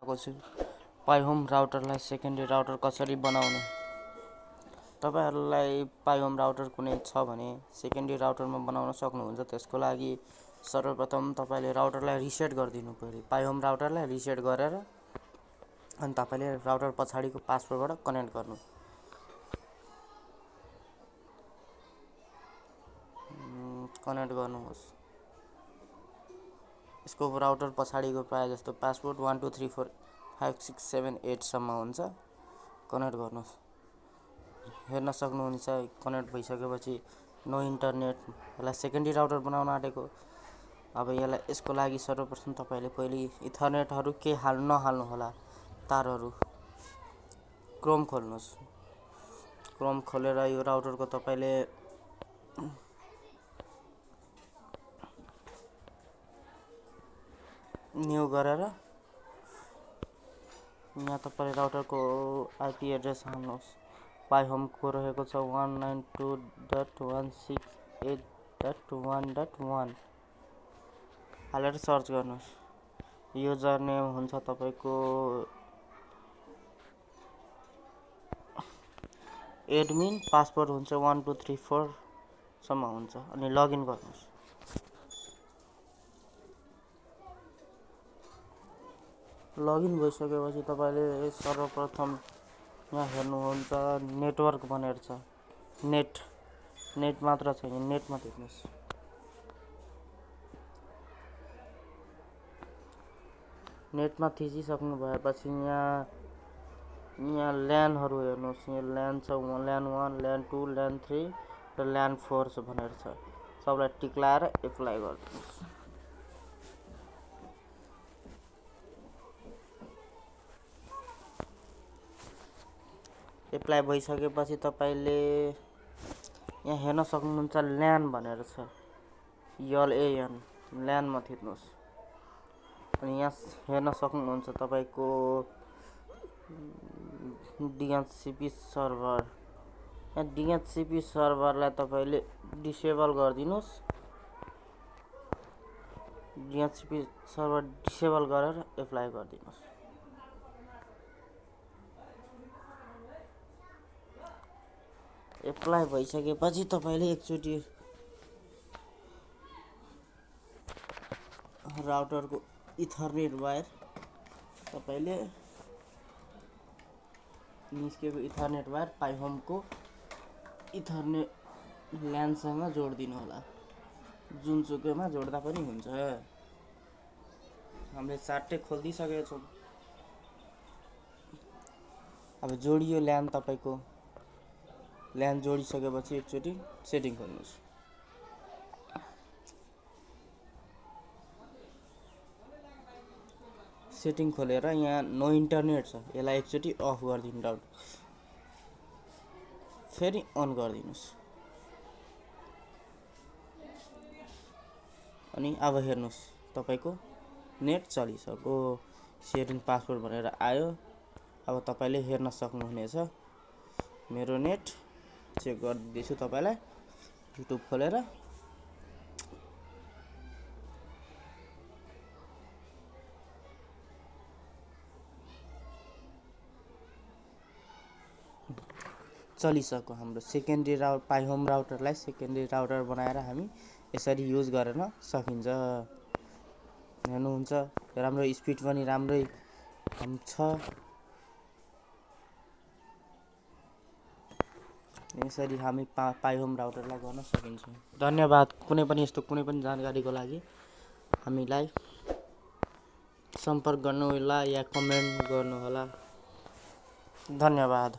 को छु पाइहोम राउटरलाई secondary router कसरी बनाउने। तपाईहरुलाई पाइहोम राउटर कुनै छ भने सेकेन्डरी राउटरमा बनाउन सक्नुहुन्छ। त्यसको लागि सर्वप्रथम तपाईले राउटरलाई रिसेट गर्दिनु पर्यो। पाइहोम राउटरलाई रिसेट गरेर अनि तपाईले राउटर पछाडीको पासवर्डबाट कनेक्ट गर्नु। कनेक्ट गर्नुहोस्। यसको राउटर पछाडीको प्राय जस्तो पासवर्ड 1 2 3 4 5 6 7 8 सम्म हुन्छ। कनेक्ट गर्नुहोस्। हेर्न सक्नुहुन्छ कनेक्ट भइसकेपछि नो इन्टरनेट। यसलाई सेकेन्डरी राउटर बनाउन आँटेको। अब यसको लागि सर्वप्रथम तपाईले पहिले इथरनेटहरु के नहाल्नु होला। तारहरु क्रोम खोल्नुहोस्। क्रोम खोलेर यो राउटरको तपाईले न्यू गरेर यहाँ तपाईले राउटरको आईपी एड्रेस हाल्नुहोस्। पाइहोम को रहेको छ 192.168.1.1 हालेर सर्च गर्नुहोस्। युजर नेम हुन्छ तपाईको एडमिन, पासवर्ड हुन्छ 1 2 3 4 सम्म हुन्छ अनि लगइन गर्नुहोस्। लगइन भइसकेपछि तपाईले सर्वप्रथम यहाँ हेर्नुहुन्छ नेटवर्क भनेर छ। नेट मात्र छैन, नेटमा टिप्नुस्। नेटमा थिचिसक्नु भएपछि यहाँ ल्यानहरु हेर्नुस्। यहाँ ल्यान छ, ल्यान 1, ल्यान 2, ल्यान 3 र ल्यान 4 भनेर छ। सबलाई टिक लाएर एप्लाई गर्नुस्। एप्लाई भइसकेपछि तपाईले यहाँ हेर्न सक्नुहुन्छ ल्यान भनेर छ। LAN ल्यानमा थिच्नुस्। अनि यहाँ हेर्न सक्नुहुन्छ तपाईको DHCP सर्भर। यहाँ DHCP सर्भरलाई तपाईले डिसेबल गर्दिनुस्। DHCP सर्भर डिसेबल गरेर एप्लाई गर्दिनुस्। एप्लाई भइसकेपछि तपाईले एकचोटी राउटरको इथरनेट वायर तपाईले निस्केको इथरनेट वायर पाइहोमको इथरनेट ल्यानसँग जोड्दिनु होला। जुनसुकैमा जोड्दा पनि हुन्छ। हामीले चार्टै खोल्दिसकेका छौं। अब जोडियो ल्यान तपाईको। ल्यान जोडिसकेपछि एकचोटी सेटिङ खोल्नुस्। सेटिङ खोलेर यहाँ नो इन्टरनेट छ। यसलाई एकचोटी अफ गर्दिनु राउटर। फेरि अन गर्दिनुस्। अनि अब हेर्नुस् तपाईको नेट चलिसक्यो। सेटिङ पासवर्ड भनेर आयो। अब तपाईले हेर्न सक्नुहुनेछ मेरो नेट चेक गर्दैछु तपाईलाई युट्युब खोलेर। चलिसक्यो हाम्रो सेकेन्डरी पाइहोम राउटरलाई सेकेन्डरी राउटर बनाएर हामी यसरी युज गर्न सकिन्छ। हेर्नुहुन्छ राम्रो स्पिड पनि राम्रै छ। यसरी हामी पाइहोम राउटरलाई गर्न सकिन्छ। धन्यवाद। कुनै पनि जानकारीको लागि हामीलाई सम्पर्क गर्नु होला या कमेन्ट गर्नु होला। धन्यवाद।